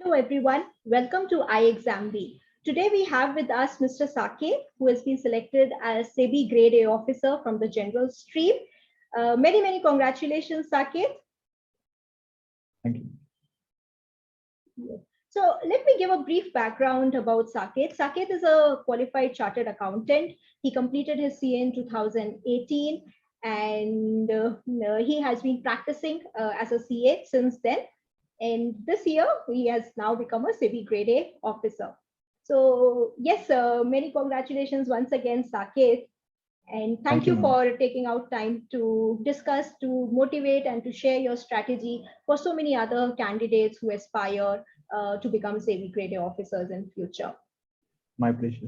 Hello everyone, welcome to iExamB. Today we have with us Mr. Saket, who has been selected as SEBI Grade A officer from the general stream. Many congratulations, Saket. Thank you. So let me give a brief background about Saket. Saket is a qualified chartered accountant. He completed his CA in 2018 and he has been practicing as a CA since then. And this year, he has now become a SEBI Grade A officer. So yes, many congratulations once again, Saket. And thank you ma'am. for taking out time to discuss, to motivate, and to share your strategy for so many other candidates who aspire to become SEBI Grade A officers in future. My pleasure.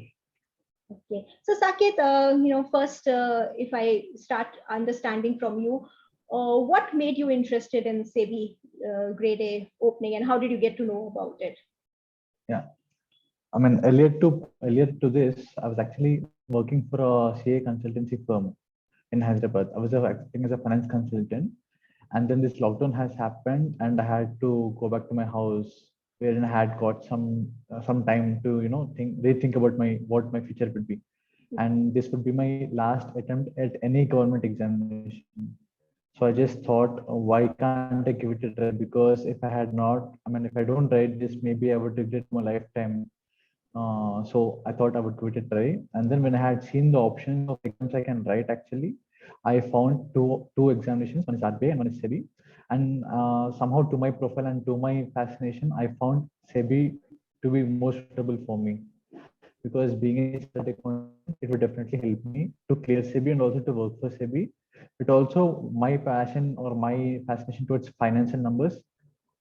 Okay, so Saket, first, if I start understanding from you, what made you interested in SEBI Grade A opening, and how did you get to know about it? Yeah, I mean earlier to this, I was actually working for a CA consultancy firm in Hyderabad. I was acting as a finance consultant, and then this lockdown has happened, and I had to go back to my house, wherein I had got some time to rethink about what my future would be, and this would be my last attempt at any government examination. So I just thought, why can't I give it a try? Because if I had not, I mean, if I don't write this, maybe I would regret my lifetime. So I thought I would give it a try. And then when I had seen the options of exams I can write, actually, I found two examinations. One is RBI and one is SEBI. And somehow, to my profile and to my fascination, I found SEBI to be more suitable for me, because being a chartered accountant, it would definitely help me to clear SEBI and also to work for SEBI. But also my passion or my fascination towards finance and numbers,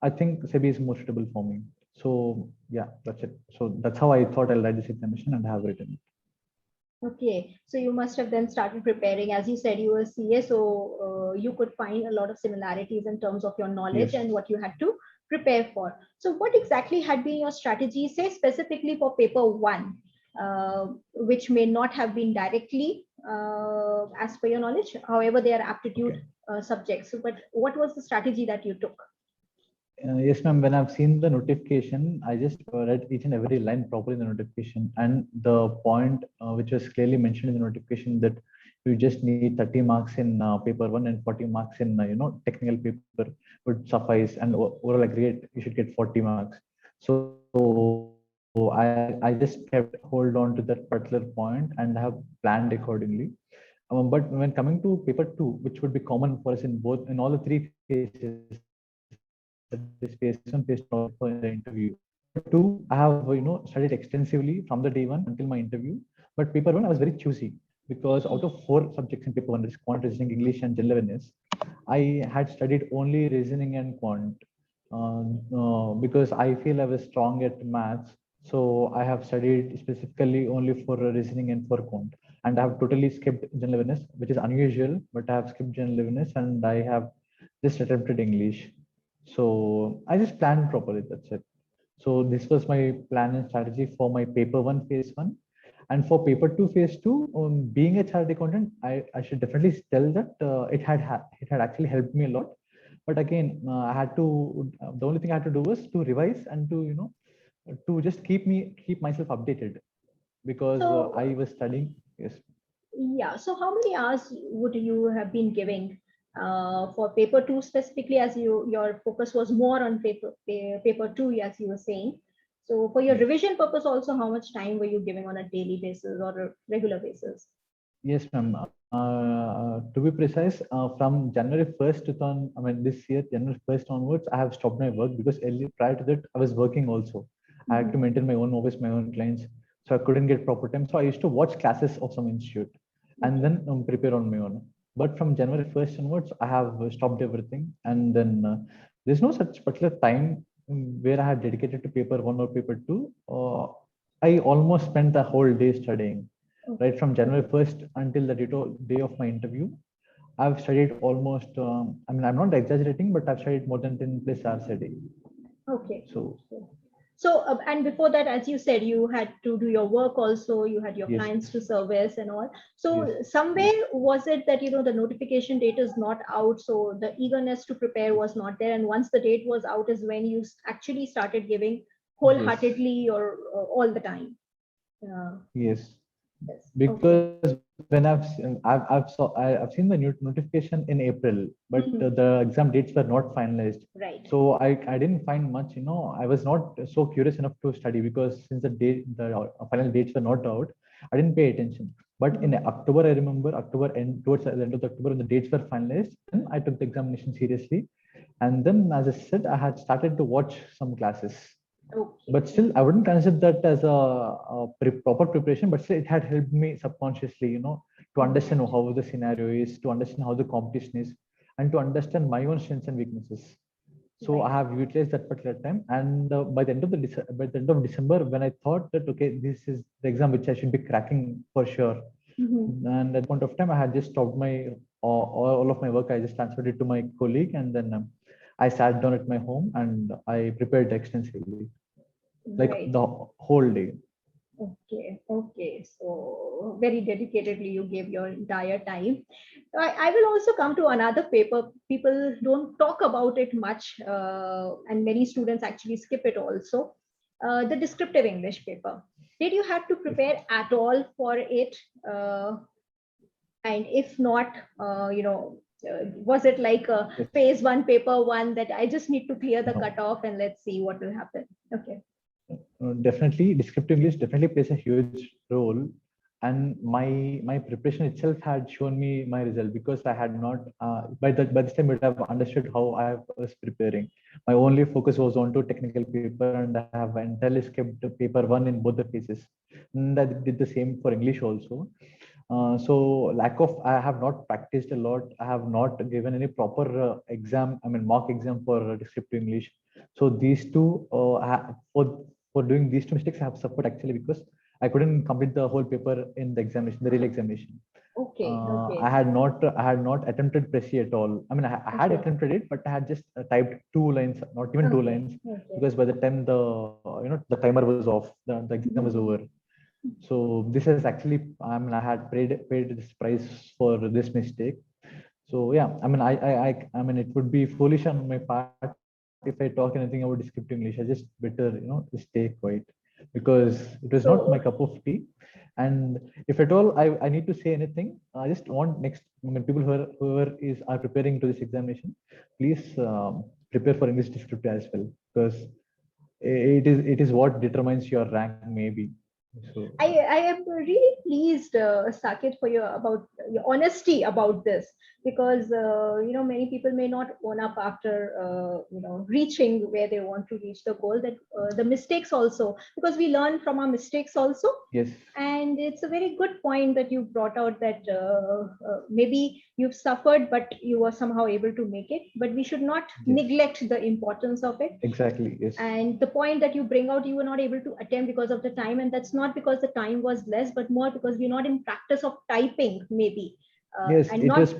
I think SEBI is more suitable for me. So yeah, that's it. So that's how I thought I'll write this examination and have written it. Okay, so you must have then started preparing. As you said, you were CA, so you could find a lot of similarities in terms of your knowledge Yes. and what you had to prepare for. So, what exactly had been your strategy, say specifically for paper one, which may not have been directly as per your knowledge, however, they are aptitude subjects. So, but what was the strategy that you took? Yes, ma'am. When I've seen the notification, I just read each and every line properly in the notification, and the point which was clearly mentioned in the notification, that you just need 30 marks in paper one and 40 marks in technical paper would suffice, and overall aggregate you should get 40 marks. So I just kept hold on to that particular point and have planned accordingly. But when coming to paper two, which would be common for us in all the three phases, that is phase one, phase two, for the interview. Paper two, I have studied extensively from the day one until my interview. But paper one, I was very choosy, because out of four subjects in paper one, that is quant, reasoning, English, and general awareness, I had studied only reasoning and quant, because I feel I was strong at maths. So I have studied specifically only for reasoning and for quant, and I have totally skipped general awareness, which is unusual. But I have skipped general awareness, and I have just attempted English. So I just planned properly. That's it. So this was my plan and strategy for my paper one phase one. And for paper two phase two, being a chartered accountant, I should definitely tell that it had actually helped me a lot. But again, I had to the only thing I had to do was to revise and to to just keep myself updated, because So, I was studying. Yes. yeah. So, how many hours would you have been giving for paper two specifically, as your focus was more on paper two, as you were saying? So, for your Yes. revision purpose, also, how much time were you giving on a daily basis or a regular basis? Yes, ma'am. To be precise, from January 1st to I mean, this year, January 1st onwards, I have stopped my work, because earlier, prior to that, I was working also. I had to Mhm. maintain my own office, my own clients. So I couldn't get proper time. So I used to watch classes of some institute and Okay. then prepare on my own. But from January 1st onwards, I have stopped everything. And then there's no such particular time where I had dedicated to paper one or paper two. I almost spent the whole day studying, Okay. right from January 1st until the day of my interview. I've studied almost, I mean, I'm not exaggerating, but I've studied more than 10 plus hours a day. Okay. So, Okay. So, and before that, as you said, you had to do your work also, you had your Yes, clients to service and all. So, yes, somewhere was it that, the notification date is not out, so the eagerness to prepare was not there. And once the date was out, is when you actually started giving yes, wholeheartedly or all the time. yes. Yes. Okay. Because when I've seen the new notification in April, but Mhm. the exam dates were not finalized. Right. So I didn't find much. I was not so curious enough to study because since the final dates were not out, I didn't pay attention. But in Mhm. October, I remember October end towards the end of October when the dates were finalized, then I took the examination seriously. And then, as I said, I had started to watch some classes, Okay. but still I wouldn't consider that as proper preparation, but still it had helped me subconsciously, to understand Right. how the scenario is, to understand how the competition is, and to understand my own strengths and weaknesses. So I Right. have utilized that particular time, and by the end of December, when I thought that okay, this is the exam which I should be cracking for sure, Mhm. and at point of time I had just stopped my all of my work. I just transferred it to my colleague, and then I sat down at my home and I prepared extensively, like Right. the whole day. Okay, okay. So very dedicatedly you gave your entire time. I will also come to another paper. People don't talk about it much, and many students actually skip it also. The descriptive English paper. Did you have to Yes. prepare at all for it? And if not, was it like a Yes. phase one, paper one, that I just need to clear the No. cutoff and let's see what will happen? Okay. Definitely, descriptive English definitely plays a huge role, and my preparation itself had shown me my result because I had not by this time I would have understood how I was preparing. My only focus was on to technical paper, and I have entirely skipped paper one in both the phases. And I did the same for English also. So lack of I have not practiced a lot. I have not given any proper exam. I mean mock exam for descriptive English. So these two for doing these two mistakes, I have suffered actually because I couldn't complete the whole paper in the examination, the real examination. Okay. I Okay. had not attempted Prezi at all. I mean, I had Okay. attempted it, but I had just typed 2 lines, not even two Okay. lines, Okay. because by the time the timer was off, the exam was Mhm. over. So this is actually, I mean, I had paid this price for this mistake. So yeah, I mean, I mean, it would be foolish on my part if I talk anything about descriptive English. I just better, just stay quiet because it was not my So cup of tea. And if at all I need to say anything, I just want next, I mean, people are preparing to this examination, please prepare for English descriptive as well, because it is what determines your rank maybe. So I am really pleased, Saket, for your honesty about this, because many people may not own up after reaching where they want to reach the goal. That the mistakes also, because we learn from our mistakes also. yes, And it's a very good point that you brought out, that maybe you've suffered but you were somehow able to make it, but we should not yes, neglect the importance of it. exactly, yes, And the point that you bring out, you were not able to attempt because of the time, and that's not because the time was less, but more because we're not in practice of typing maybe, yes. and It not. was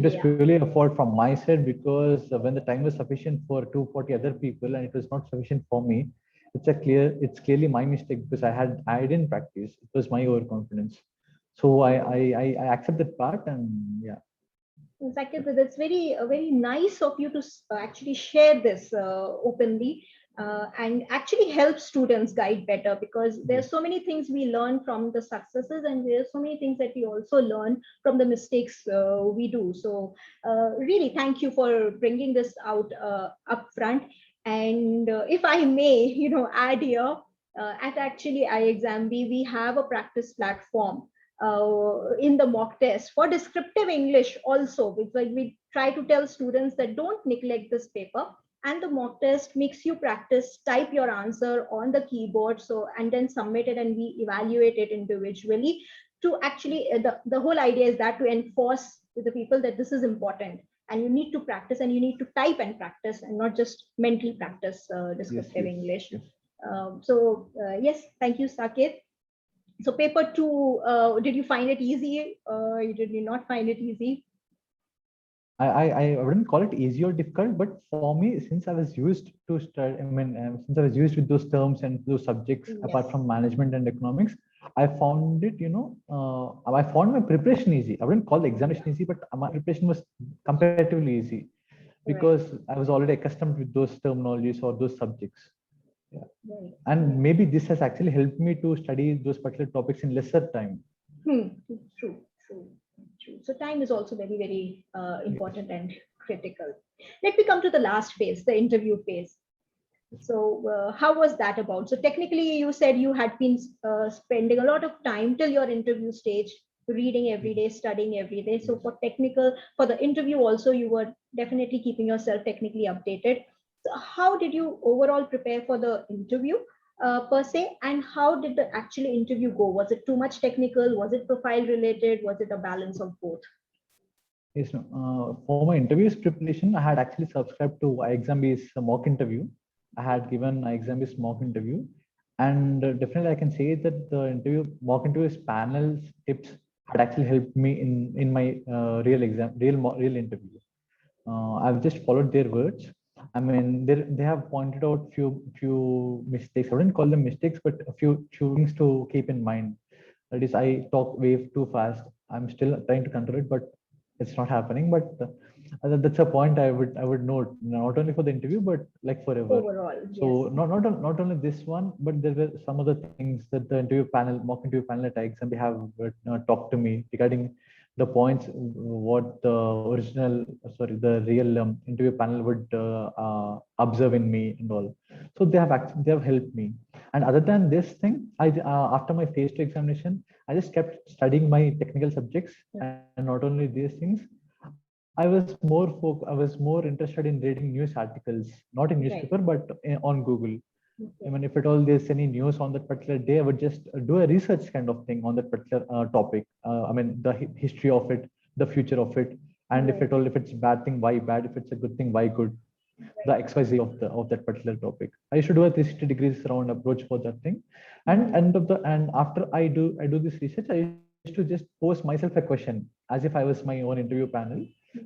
Yeah. purely a fault from my side because when the time was sufficient for 240 other people and it was not sufficient for me, it's clearly my mistake because I didn't practice. It was my overconfidence. So I accept that part, and yeah, Exactly, but that's very nice of you to actually share this openly, and actually help students guide better, because yes, there's so many things we learn from the successes, and there's so many things that we also learn from the mistakes we do. So really, thank you for bringing this out up front. And if I may, add here, at actually iExam, we have a practice platform in the mock test for descriptive English also, because we try to tell students that don't neglect this paper, and the mock test makes you practice type your answer on the keyboard, so and then submit it, and we evaluate it individually to actually the whole idea is that to enforce to the people that this is important, and you need to practice, and you need to type and practice, and not just mentally practice yes, descriptive yes, English. yes. Yes, thank you, Saket. So paper two, did you find it easy? You did you not find it easy? I wouldn't call it easy or difficult, but for me, since I was used to study, since I was used with those terms and those subjects, Yes. apart from management and economics, I found it, I found my preparation easy. I wouldn't call the examination easy, but my preparation was comparatively easy Right. because I was already accustomed with those terminologies or those subjects. Yeah. Right. And maybe this has actually helped me to study those particular topics in lesser time. True, true, true. So time is also very, very important and critical. Let me come to the last phase, the interview phase. So how was that about? So technically, you said you had been spending a lot of time till your interview stage, reading every day, studying every day. So for the interview also, you were definitely keeping yourself technically updated. So how did you overall prepare for the interview per se, and how did the actual interview go? Was it too much technical? Was it profile related? Was it a balance of both? Yes, no. For my interviews preparation, I had actually subscribed to iExamB's mock interview. I had given iExamB's mock interview, and definitely I can say that the interview mock interviews panels tips had actually helped me in my real exam, real interview. I've just followed their words. I mean, they have pointed out few mistakes. I wouldn't call them mistakes, but a few things to keep in mind. That is, I talk way too fast. I'm still trying to control it, but it's not happening. But that's a point I would note, not only for the interview, but like forever. Overall, So yes. not only this one, but there were some other things that the mock interview panel at IXM have talked to me regarding the points what the the real interview panel would observe in me and all. So they have helped me. And other than this thing, I after my phase two examination, I just kept studying my technical subjects, and not only these things, I was more interested in reading news articles, not in Right. newspaper, but on Google. I Okay. mean, if at all there's any news on that particular day, I would just do a research kind of thing on that particular topic. I mean, the history of it, the future of it, and if Right. at all, if it's bad thing, why bad? If it's a good thing, why good? The Right. XYZ of that particular topic. I used to do a 360 degrees round approach for that thing, and Mhm. and after I do this research, I used to just pose myself a question as if I was my own interview panel.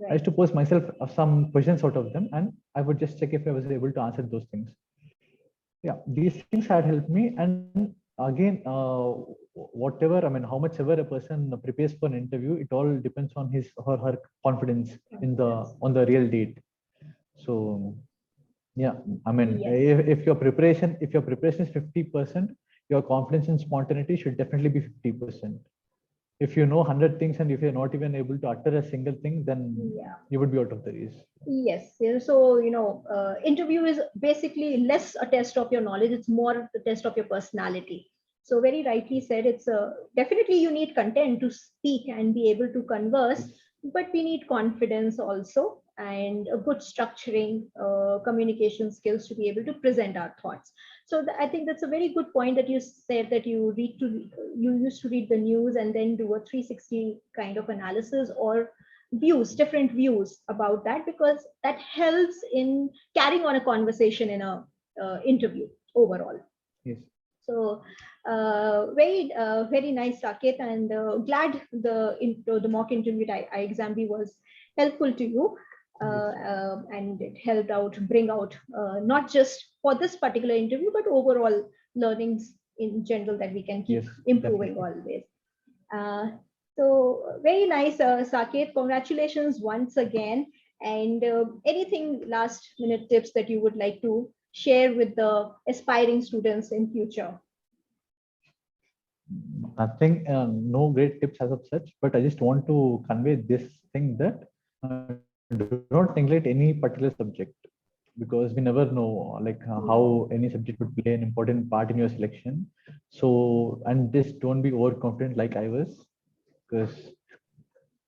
I used to Right. pose myself some questions out of them, and I would just check if I was able to answer those things. Yeah, these things had helped me. And again, whatever, I mean, how much ever a person prepares for an interview, it all depends on his or her confidence in the Confidence. on the real date. So yeah, I mean, Yes. if your preparation is 50%, your confidence and spontaneity should definitely be 50%. If you know 100 things and if you're not even able to utter a single thing, then Yeah. you would be out of the race. Yes. Yeah, so, interview is basically less a test of your knowledge, it's more a test of your personality. So, very rightly said, it's definitely you need content to speak and be able to converse, Yes. but we need confidence also and a good structuring, communication skills to be able to present our thoughts. So, I think that's a very good point that you said that you used to read the news and then do a 360 kind of analysis or different views about that, because that helps in carrying on a conversation in a interview overall. Yes. So very nice, Saket, and glad the mock interview at iExamB was helpful to you, Yes. and it helped out bring out not just for this particular interview but overall learnings in general that we can keep Yes. improving Definitely. always. Uh, so very nice, Saket. Congratulations once again. And anything last minute tips that you would like to share with the aspiring students in future? Nothing, no great tips as of such, but I just want to convey this thing that do not neglect any particular subject, because we never know how any subject would play an important part in your selection. So, and just don't be overconfident like I was, because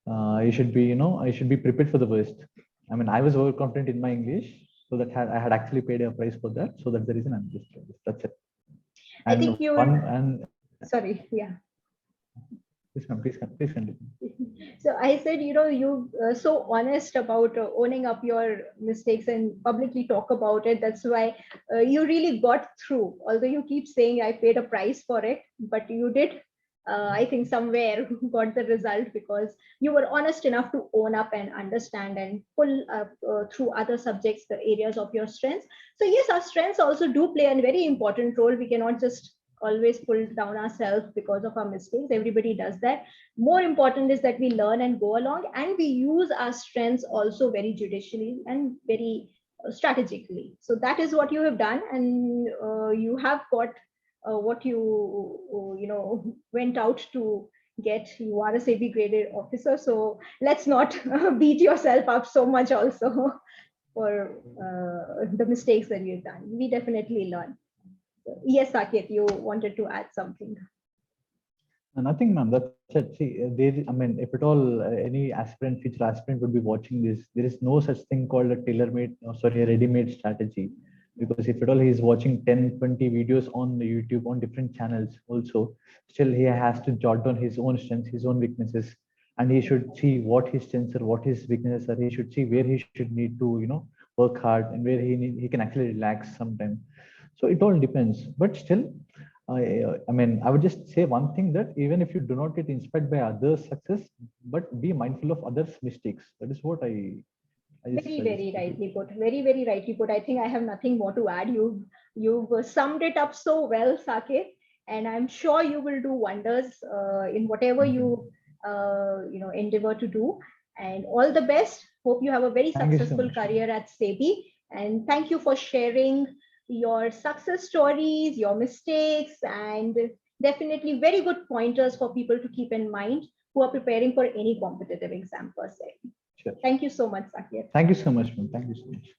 you should be, I should be prepared for the worst. I mean, I was overconfident in my English, so that I had actually paid a price for that. So that's the reason I'm just doing this. That's it. I think And you're one and sorry, yeah. please continue. So I said, you so honest about owning up your mistakes and publicly talk about it. That's why you really got through. Although you keep saying I paid a price for it, but you did I think somewhere got the result because you were honest enough to own up and understand and pull up through other subjects the areas of your strengths. So yes, our strengths also do play a very important role. We cannot just always pull down ourselves because of our mistakes. Everybody does that. More important is that we learn and go along, and we use our strengths also very judicially and very strategically. So that is what you have done, and you have got what you went out to get. You are a SEBI graded officer, so let's not beat yourself up so much also for the mistakes that you've done. We definitely learn. Yes, Saket, you wanted to add something. Nothing, ma'am. That's it. See, I mean, if at all any aspirant, future aspirant would be watching this, there is no such thing called a tailor-made, sorry, a ready-made strategy. Because if at all he is watching 10, 20 videos on the YouTube on different channels also, still he has to jot down his own strengths, his own weaknesses, and he should see what his strengths are, what his weaknesses are. He should see where he should need to, work hard and where he can actually relax sometime. So it all depends. But still, I mean, I would just say one thing, that even if you do not get inspired by others' success, but be mindful of others' mistakes. That is what I just Very rightly put. Very rightly put. I think I have nothing more to add. You've summed it up so well, Saket, and I'm sure you will do wonders in whatever you endeavor to do. And all the best. Hope you have a very Thank you so successful much. career at SEBI. And thank you for sharing your success stories, your mistakes, and definitely very good pointers for people to keep in mind who are preparing for any competitive exam per se. Sure. Thank you so much, Saket. Thank you so much, ma'am. Thank you so much.